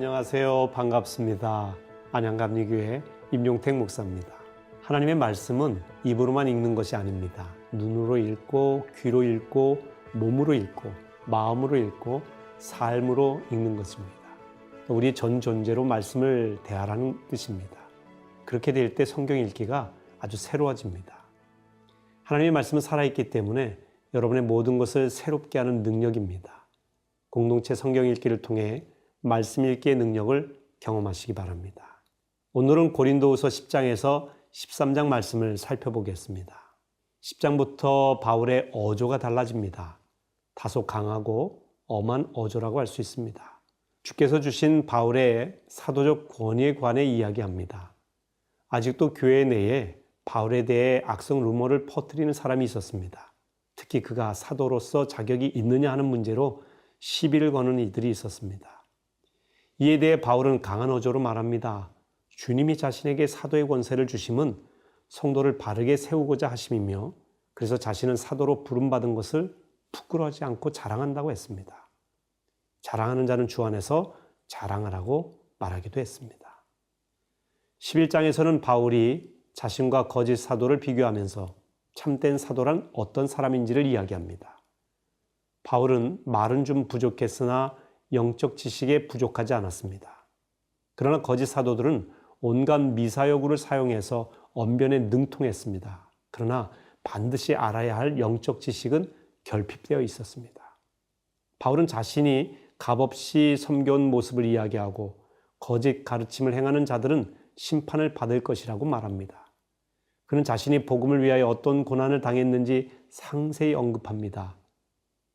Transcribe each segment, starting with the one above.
안녕하세요. 반갑습니다. 안양감리교회 임용택 목사입니다. 하나님의 말씀은 입으로만 읽는 것이 아닙니다. 눈으로 읽고 귀로 읽고 몸으로 읽고 마음으로 읽고 삶으로 읽는 것입니다. 우리 전 존재로 말씀을 대하라는 뜻입니다. 그렇게 될 때 성경 읽기가 아주 새로워집니다. 하나님의 말씀은 살아있기 때문에 여러분의 모든 것을 새롭게 하는 능력입니다. 공동체 성경 읽기를 통해 말씀 읽기의 능력을 경험하시기 바랍니다. 오늘은 고린도후서 10장에서 13장 말씀을 살펴보겠습니다. 10장부터 바울의 어조가 달라집니다. 다소 강하고 엄한 어조라고 할 수 있습니다. 주께서 주신 바울의 사도적 권위에 관해 이야기합니다. 아직도 교회 내에 바울에 대해 악성 루머를 퍼뜨리는 사람이 있었습니다. 특히 그가 사도로서 자격이 있느냐 하는 문제로 시비를 거는 이들이 있었습니다. 이에 대해 바울은 강한 어조로 말합니다. 주님이 자신에게 사도의 권세를 주심은 성도를 바르게 세우고자 하심이며 그래서 자신은 사도로 부름받은 것을 부끄러워하지 않고 자랑한다고 했습니다. 자랑하는 자는 주 안에서 자랑하라고 말하기도 했습니다. 11장에서는 바울이 자신과 거짓 사도를 비교하면서 참된 사도란 어떤 사람인지를 이야기합니다. 바울은 말은 좀 부족했으나 영적 지식에 부족하지 않았습니다. 그러나 거짓 사도들은 온갖 미사여구를 사용해서 언변에 능통했습니다. 그러나 반드시 알아야 할 영적 지식은 결핍되어 있었습니다. 바울은 자신이 값없이 섬겨온 모습을 이야기하고 거짓 가르침을 행하는 자들은 심판을 받을 것이라고 말합니다. 그는 자신이 복음을 위하여 어떤 고난을 당했는지 상세히 언급합니다.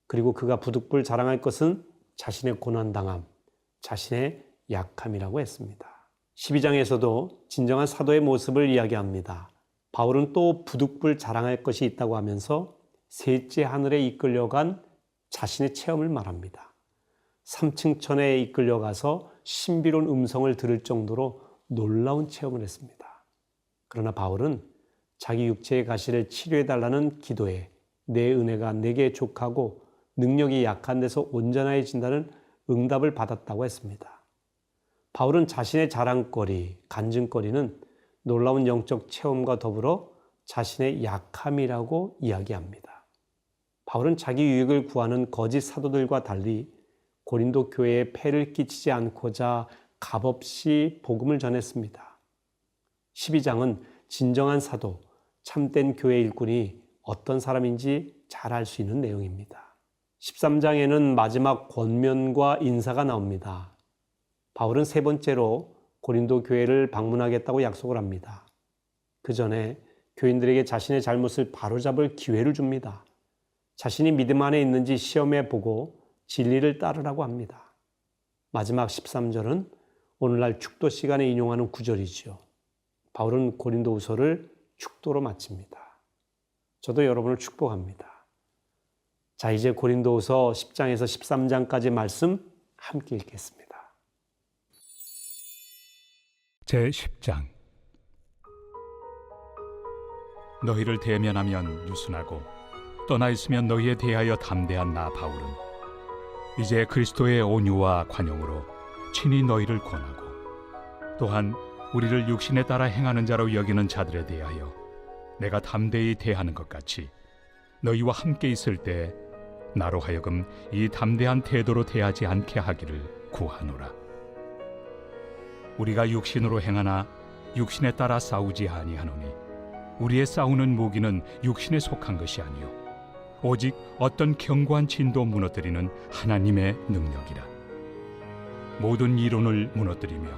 그리고 그가 부득불 자랑할 것은 자신의 고난당함, 자신의 약함이라고 했습니다. 12장에서도 진정한 사도의 모습을 이야기합니다. 바울은 또 부득불 자랑할 것이 있다고 하면서 셋째 하늘에 이끌려간 자신의 체험을 말합니다. 3층 천에 이끌려가서 신비로운 음성을 들을 정도로 놀라운 체험을 했습니다. 그러나 바울은 자기 육체의 가시를 치료해달라는 기도에 내 은혜가 내게 족하고 능력이 약한 데서 온전해진다는 응답을 받았다고 했습니다. 바울은 자신의 자랑거리, 간증거리는 놀라운 영적 체험과 더불어 자신의 약함이라고 이야기합니다. 바울은 자기 유익을 구하는 거짓 사도들과 달리 고린도 교회에 폐를 끼치지 않고자 값없이 복음을 전했습니다. 12장은 진정한 사도, 참된 교회 일꾼이 어떤 사람인지 잘 알 수 있는 내용입니다. 13장에는 마지막 권면과 인사가 나옵니다. 바울은 세 번째로 고린도 교회를 방문하겠다고 약속을 합니다. 그 전에 교인들에게 자신의 잘못을 바로잡을 기회를 줍니다. 자신이 믿음 안에 있는지 시험해 보고 진리를 따르라고 합니다. 마지막 13절은 오늘날 축도 시간에 인용하는 구절이죠. 바울은 고린도후서를 축도로 마칩니다. 저도 여러분을 축복합니다. 자, 이제 고린도후서 10장에서 13장까지 말씀 함께 읽겠습니다. 제10장. 너희를 대면하면 유순하고 떠나 있으면 너희에 대하여 담대한 나 바울은 이제 그리스도의 온유와 관용으로 친히 너희를 권하고 또한 우리를 육신에 따라 행하는 자로 여기는 자들에 대하여 내가 담대히 대하는 것 같이 너희와 함께 있을 때 나로 하여금 이 담대한 태도로 대하지 않게 하기를 구하노라. 우리가 육신으로 행하나 육신에 따라 싸우지 아니하노니 우리의 싸우는 무기는 육신에 속한 것이 아니요 오직 어떤 견고한 진도 무너뜨리는 하나님의 능력이라. 모든 이론을 무너뜨리며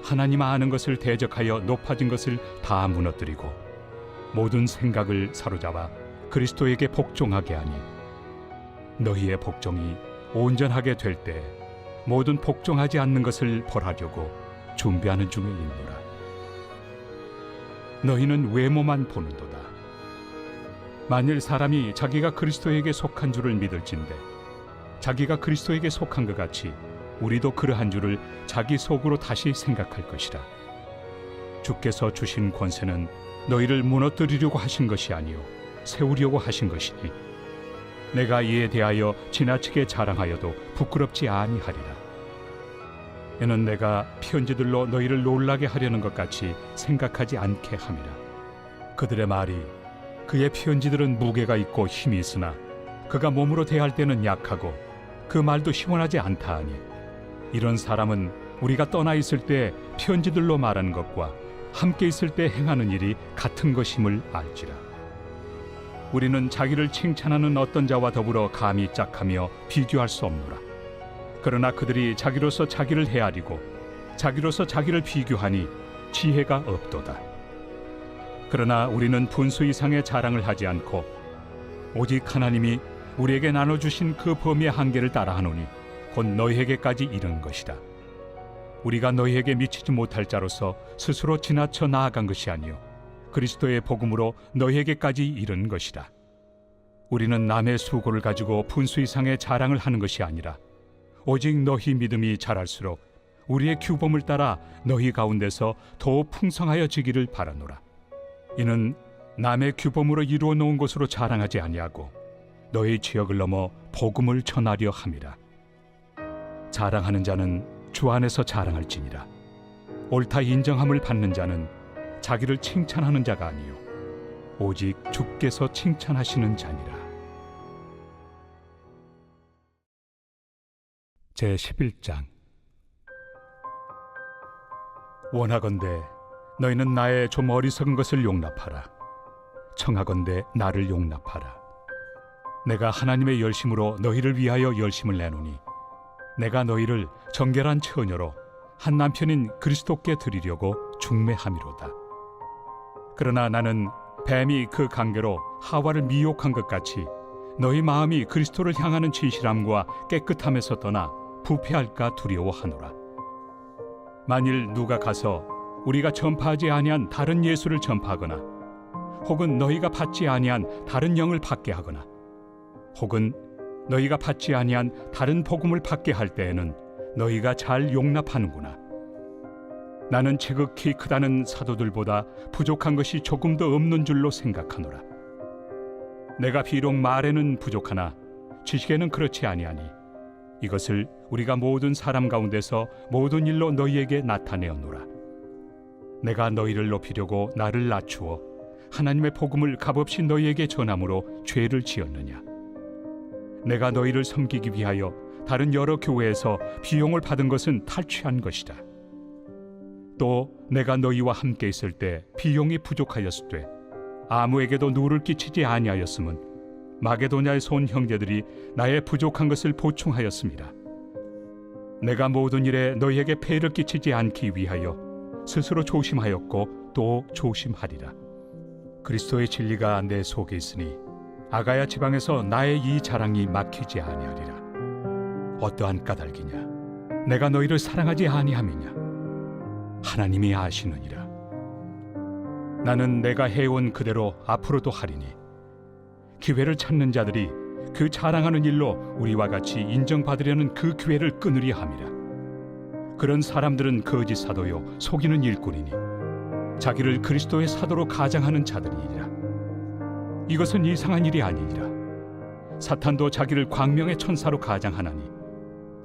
하나님 아는 것을 대적하여 높아진 것을 다 무너뜨리고 모든 생각을 사로잡아 그리스도에게 복종하게 하니 너희의 복종이 온전하게 될 때 모든 복종하지 않는 것을 벌하려고 준비하는 중에 있노라. 너희는 외모만 보는도다. 만일 사람이 자기가 그리스도에게 속한 줄을 믿을진대 자기가 그리스도에게 속한 것 같이 우리도 그러한 줄을 자기 속으로 다시 생각할 것이라. 주께서 주신 권세는 너희를 무너뜨리려고 하신 것이 아니요 세우려고 하신 것이니 내가 이에 대하여 지나치게 자랑하여도 부끄럽지 아니하리라. 이는 내가 편지들로 너희를 놀라게 하려는 것 같이 생각하지 않게 함이라. 그들의 말이 그의 편지들은 무게가 있고 힘이 있으나 그가 몸으로 대할 때는 약하고 그 말도 시원하지 않다 하니 이런 사람은 우리가 떠나 있을 때 편지들로 말하는 것과 함께 있을 때 행하는 일이 같은 것임을 알지라. 우리는 자기를 칭찬하는 어떤 자와 더불어 감히 짝하며 비교할 수 없노라. 그러나 그들이 자기로서 자기를 헤아리고 자기로서 자기를 비교하니 지혜가 없도다. 그러나 우리는 분수 이상의 자랑을 하지 않고 오직 하나님이 우리에게 나눠주신 그 범위의 한계를 따라하노니 곧 너희에게까지 이른 것이다. 우리가 너희에게 미치지 못할 자로서 스스로 지나쳐 나아간 것이 아니요 그리스도의 복음으로 너희에게까지 이른 것이다. 우리는 남의 수고를 가지고 분수 이상의 자랑을 하는 것이 아니라 오직 너희 믿음이 자랄수록 우리의 규범을 따라 너희 가운데서 더욱 풍성하여지기를 바라노라. 이는 남의 규범으로 이루어 놓은 것으로 자랑하지 아니하고 너희 지역을 넘어 복음을 전하려 함이라. 자랑하는 자는 주 안에서 자랑할지니라. 옳다 인정함을 받는 자는 자기를 칭찬하는 자가 아니요 오직 주께서 칭찬하시는 자니라. 제11장. 원하건대 너희는 나의 좀 어리석은 것을 용납하라. 청하건대 나를 용납하라. 내가 하나님의 열심으로 너희를 위하여 열심을 내노니 내가 너희를 정결한 처녀로 한 남편인 그리스도께 드리려고 중매함이로다. 그러나 나는 뱀이 그 관계로 하와를 미혹한 것 같이 너희 마음이 그리스도를 향하는 진실함과 깨끗함에서 떠나 부패할까 두려워하노라. 만일 누가 가서 우리가 전파하지 아니한 다른 예수를 전파하거나 혹은 너희가 받지 아니한 다른 영을 받게 하거나 혹은 너희가 받지 아니한 다른 복음을 받게 할 때에는 너희가 잘 용납하는구나. 나는 지극히 크다는 사도들보다 부족한 것이 조금도 없는 줄로 생각하노라. 내가 비록 말에는 부족하나 지식에는 그렇지 아니하니 이것을 우리가 모든 사람 가운데서 모든 일로 너희에게 나타내었노라. 내가 너희를 높이려고 나를 낮추어 하나님의 복음을 값없이 너희에게 전함으로 죄를 지었느냐. 내가 너희를 섬기기 위하여 다른 여러 교회에서 비용을 받은 것은 탈취한 것이다. 또 내가 너희와 함께 있을 때 비용이 부족하였을 때 아무에게도 누를 끼치지 아니하였음은 마게도냐에서 온 형제들이 나의 부족한 것을 보충하였습니다. 내가 모든 일에 너희에게 폐를 끼치지 않기 위하여 스스로 조심하였고 또 조심하리라. 그리스도의 진리가 내 속에 있으니 아가야 지방에서 나의 이 자랑이 막히지 아니하리라. 어떠한 까닭이냐? 내가 너희를 사랑하지 아니함이냐? 하나님이 아시느니라. 나는 내가 해온 그대로 앞으로도 하리니 기회를 찾는 자들이 그 자랑하는 일로 우리와 같이 인정받으려는 그 기회를 끊으려 함이라. 그런 사람들은 거짓 사도요 속이는 일꾼이니 자기를 그리스도의 사도로 가장하는 자들이니라. 이것은 이상한 일이 아니니라. 사탄도 자기를 광명의 천사로 가장하나니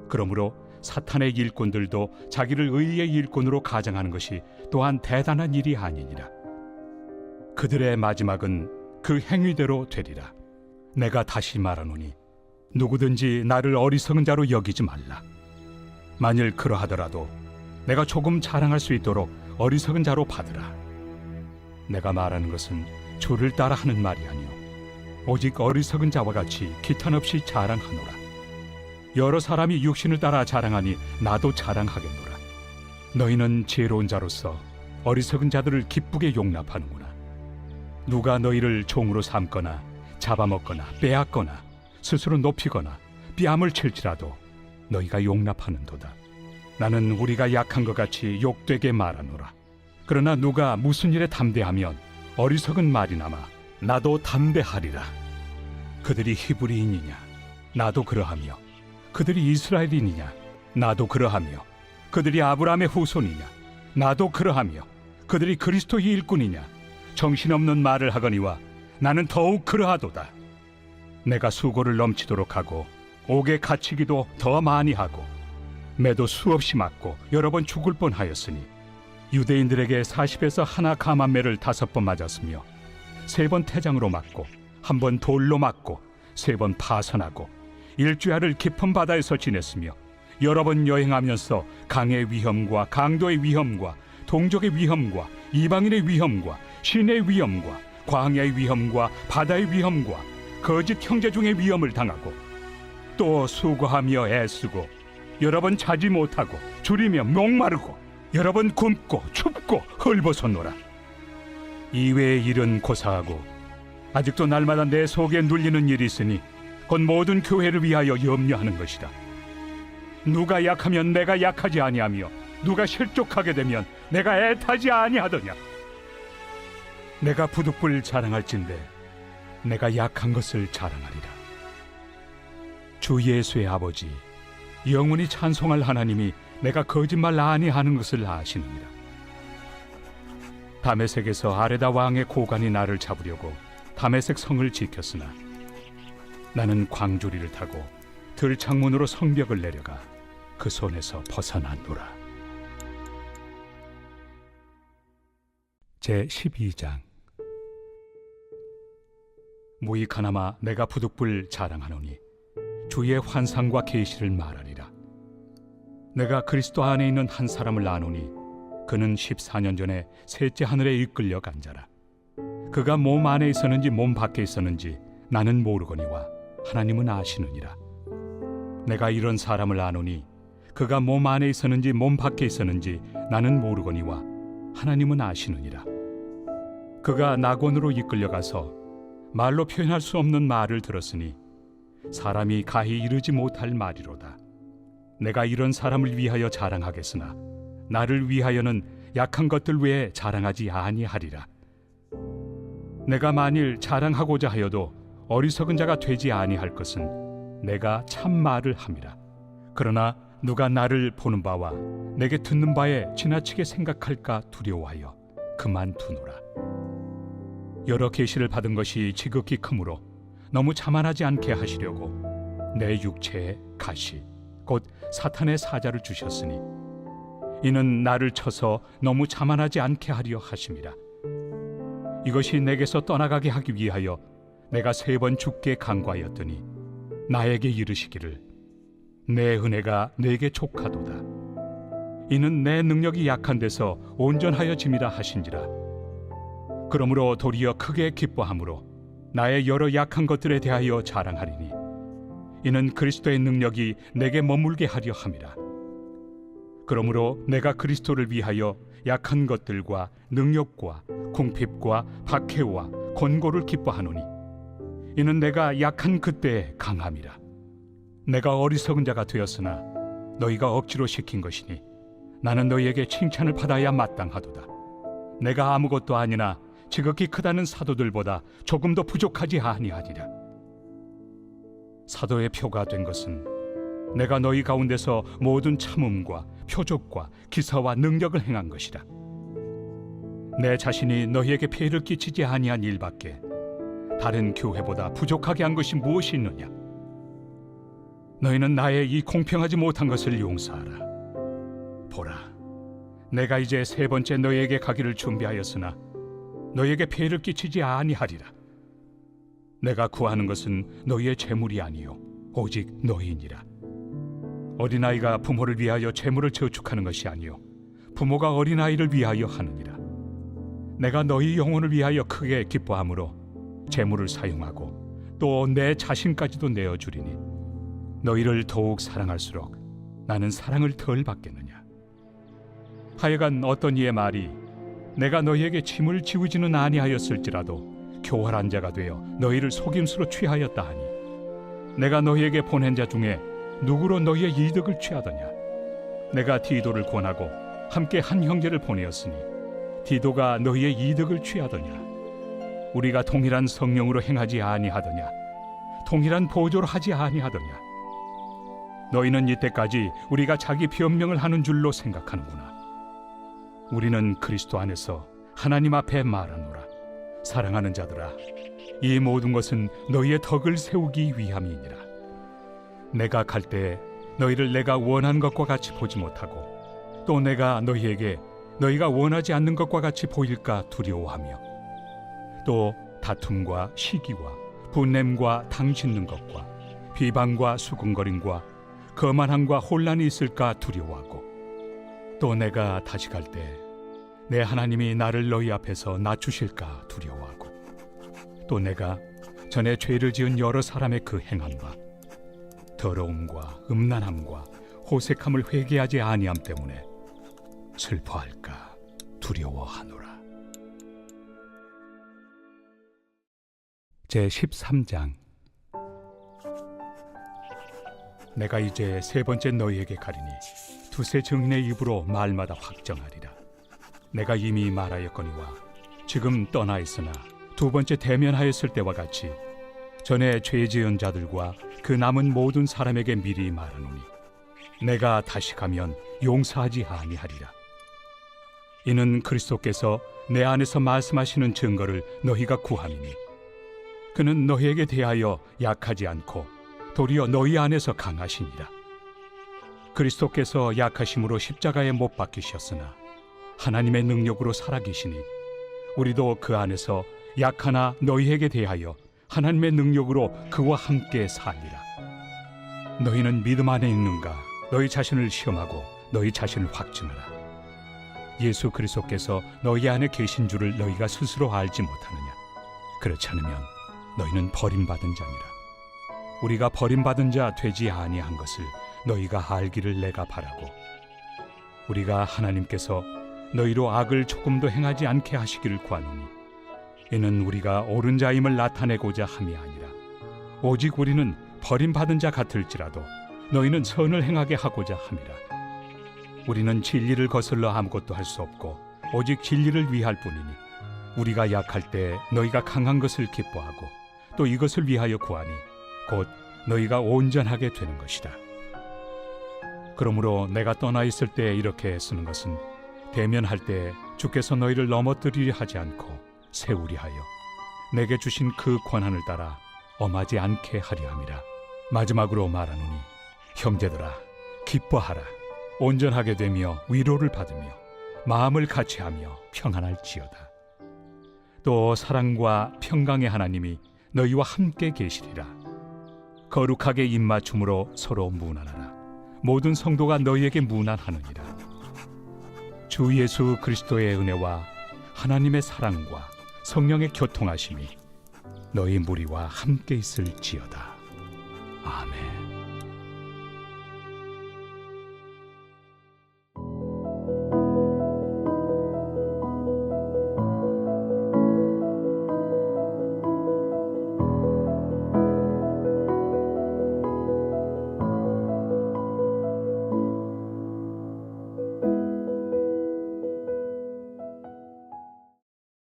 그러므로 사탄의 일꾼들도 자기를 의의 일꾼으로 가장하는 것이 또한 대단한 일이 아니니라. 그들의 마지막은 그 행위대로 되리라. 내가 다시 말하노니 누구든지 나를 어리석은 자로 여기지 말라. 만일 그러하더라도 내가 조금 자랑할 수 있도록 어리석은 자로 받으라. 내가 말하는 것은 주를 따라 하는 말이 아니요 오직 어리석은 자와 같이 기탄 없이 자랑하노라. 여러 사람이 육신을 따라 자랑하니 나도 자랑하겠노라. 너희는 지혜로운 자로서 어리석은 자들을 기쁘게 용납하는구나. 누가 너희를 종으로 삼거나 잡아먹거나 빼앗거나 스스로 높이거나 뺨을 칠지라도 너희가 용납하는도다. 나는 우리가 약한 것 같이 욕되게 말하노라. 그러나 누가 무슨 일에 담대하면 어리석은 말이나마 나도 담대하리라. 그들이 히브리인이냐? 나도 그러하며 그들이 이스라엘인이냐? 나도 그러하며 그들이 아브라함의 후손이냐? 나도 그러하며 그들이 그리스도의 일꾼이냐? 정신없는 말을 하거니와 나는 더욱 그러하도다. 내가 수고를 넘치도록 하고 옥에 갇히기도 더 많이 하고 매도 수없이 맞고 여러 번 죽을 뻔하였으니 유대인들에게 40에서 하나 감한 매를 5번 맞았으며 3번 태장으로 맞고 1번 돌로 맞고 3번 파선하고 일주야를 깊은 바다에서 지냈으며 여러 번 여행하면서 강의 위험과 강도의 위험과 동족의 위험과 이방인의 위험과 신의 위험과 광야의 위험과 바다의 위험과 거짓 형제 중의 위험을 당하고 또 수고하며 애쓰고 여러 번 자지 못하고 줄이며 목마르고 여러 번 굶고 춥고 헐벗었노라. 이외의 일은 고사하고 아직도 날마다 내 속에 눌리는 일이 있으니 곧 모든 교회를 위하여 염려하는 것이다. 누가 약하면 내가 약하지 아니하며 누가 실족하게 되면 내가 애타지 아니하더냐. 내가 부득불 자랑할진대 내가 약한 것을 자랑하리라. 주 예수의 아버지 영원히 찬송할 하나님이 내가 거짓말 아니하는 것을 아시느니라. 다메섹에서 아레다 왕의 고관이 나를 잡으려고 다메섹 성을 지켰으나 나는 광주리를 타고 들창문으로 성벽을 내려가 그 손에서 벗어났노라. 제12장. 무익하나마 내가 부득불 자랑하노니 주의 환상과 계시를 말하리라. 내가 그리스도 안에 있는 한 사람을 아노니 그는 14년 전에 셋째 하늘에 이끌려 간 자라. 그가 몸 안에 있었는지 몸 밖에 있었는지 나는 모르거니와 하나님은 아시느니라. 내가 이런 사람을 아노니 그가 몸 안에 있었는지 몸 밖에 있었는지 나는 모르거니와 하나님은 아시느니라. 그가 낙원으로 이끌려가서 말로 표현할 수 없는 말을 들었으니 사람이 가히 이르지 못할 말이로다. 내가 이런 사람을 위하여 자랑하겠으나 나를 위하여는 약한 것들 외에 자랑하지 아니하리라. 내가 만일 자랑하고자 하여도 어리석은 자가 되지 아니할 것은 내가 참 말을 함이라. 그러나 누가 나를 보는 바와 내게 듣는 바에 지나치게 생각할까 두려워하여 그만두노라. 여러 계시를 받은 것이 지극히 크므로 너무 자만하지 않게 하시려고 내 육체에 가시 곧 사탄의 사자를 주셨으니 이는 나를 쳐서 너무 자만하지 않게 하려 하심이라. 이것이 내게서 떠나가게 하기 위하여 내가 3번 죽게 간구하였더니 나에게 이르시기를 내 은혜가 내게 족하도다. 이는 내 능력이 약한 데서 온전하여짐이라 하신지라. 그러므로 도리어 크게 기뻐함으로 나의 여러 약한 것들에 대하여 자랑하리니 이는 그리스도의 능력이 내게 머물게 하려 함이라. 그러므로 내가 그리스도를 위하여 약한 것들과 능력과 궁핍과 박해와 권고를 기뻐하노니 이는 내가 약한 그때에 강함이라. 내가 어리석은 자가 되었으나 너희가 억지로 시킨 것이니 나는 너희에게 칭찬을 받아야 마땅하도다. 내가 아무것도 아니나 지극히 크다는 사도들보다 조금도 부족하지 아니하니라. 사도의 표가 된 것은 내가 너희 가운데서 모든 참음과 표적과 기사와 능력을 행한 것이라. 내 자신이 너희에게 폐해를 끼치지 아니한 일밖에 다른 교회보다 부족하게 한 것이 무엇이 있느냐. 너희는 나의 이 공평하지 못한 것을 용서하라. 보라, 내가 이제 3번째 너희에게 가기를 준비하였으나 너희에게 폐해를 끼치지 아니하리라. 내가 구하는 것은 너희의 재물이 아니요 오직 너희니라. 어린아이가 부모를 위하여 재물을 저축하는 것이 아니요 부모가 어린아이를 위하여 하느니라. 내가 너희 영혼을 위하여 크게 기뻐함으로 재물을 사용하고 또 내 자신까지도 내어주리니 너희를 더욱 사랑할수록 나는 사랑을 덜 받겠느냐. 하여간 어떤 이의 말이 내가 너희에게 짐을 지우지는 아니하였을지라도 교활한 자가 되어 너희를 속임수로 취하였다 하니 내가 너희에게 보낸 자 중에 누구로 너희의 이득을 취하더냐. 내가 디도를 권하고 함께 한 형제를 보내었으니 디도가 너희의 이득을 취하더냐. 우리가 동일한 성령으로 행하지 아니하더냐. 동일한 보조로 하지 아니하더냐. 너희는 이때까지 우리가 자기 변명을 하는 줄로 생각하는구나. 우리는 그리스도 안에서 하나님 앞에 말하노라. 사랑하는 자들아, 이 모든 것은 너희의 덕을 세우기 위함이니라. 내가 갈 때 너희를 내가 원하는 것과 같이 보지 못하고 또 내가 너희에게 너희가 원하지 않는 것과 같이 보일까 두려워하며 또 다툼과 시기와 분냄과 당 짖는 것과 비방과 수군거림과 거만함과 혼란이 있을까 두려워하고 또 내가 다시 갈 때 내 하나님이 나를 너희 앞에서 낮추실까 두려워하고 또 내가 전에 죄를 지은 여러 사람의 그 행함과 더러움과 음란함과 호색함을 회개하지 아니함 때문에 슬퍼할까 두려워하노라. 제13장. 내가 이제 세 번째 너희에게 가리니 두세 증인의 입으로 말마다 확정하리라. 내가 이미 말하였거니와 지금 떠나 있으나 두 번째 대면하였을 때와 같이 전에 죄 지은 자들과 그 남은 모든 사람에게 미리 말하노니 내가 다시 가면 용서하지 아니하리라. 이는 그리스도께서 내 안에서 말씀하시는 증거를 너희가 구함이니 그는 너희에게 대하여 약하지 않고 도리어 너희 안에서 강하시니라. 그리스도께서 약하심으로 십자가에 못 박히셨으나 하나님의 능력으로 살아계시니 우리도 그 안에서 약하나 너희에게 대하여 하나님의 능력으로 그와 함께 살리라. 너희는 믿음 안에 있는가? 너희 자신을 시험하고 너희 자신을 확증하라. 예수 그리스도께서 너희 안에 계신 줄을 너희가 스스로 알지 못하느냐? 그렇지 않으면 너희는 버림받은 자니라. 우리가 버림받은 자 되지 아니한 것을 너희가 알기를 내가 바라고 우리가 하나님께서 너희로 악을 조금도 행하지 않게 하시기를 구하노니 이는 우리가 옳은 자임을 나타내고자 함이 아니라 오직 우리는 버림받은 자 같을지라도 너희는 선을 행하게 하고자 함이라. 우리는 진리를 거슬러 아무것도 할 수 없고 오직 진리를 위할 뿐이니 우리가 약할 때 너희가 강한 것을 기뻐하고 또 이것을 위하여 구하니 곧 너희가 온전하게 되는 것이다. 그러므로 내가 떠나 있을 때 이렇게 쓰는 것은 대면할 때 주께서 너희를 넘어뜨리려 하지 않고 세우리 하여 내게 주신 그 권한을 따라 엄하지 않게 하려 함이라. 마지막으로 말하노니 형제들아 기뻐하라. 온전하게 되며 위로를 받으며 마음을 같이하며 평안할지어다. 또 사랑과 평강의 하나님이 너희와 함께 계시리라. 거룩하게 입맞춤으로 서로 문안하라. 모든 성도가 너희에게 문안하느니라. 주 예수 그리스도의 은혜와 하나님의 사랑과 성령의 교통하심이 너희 무리와 함께 있을지어다.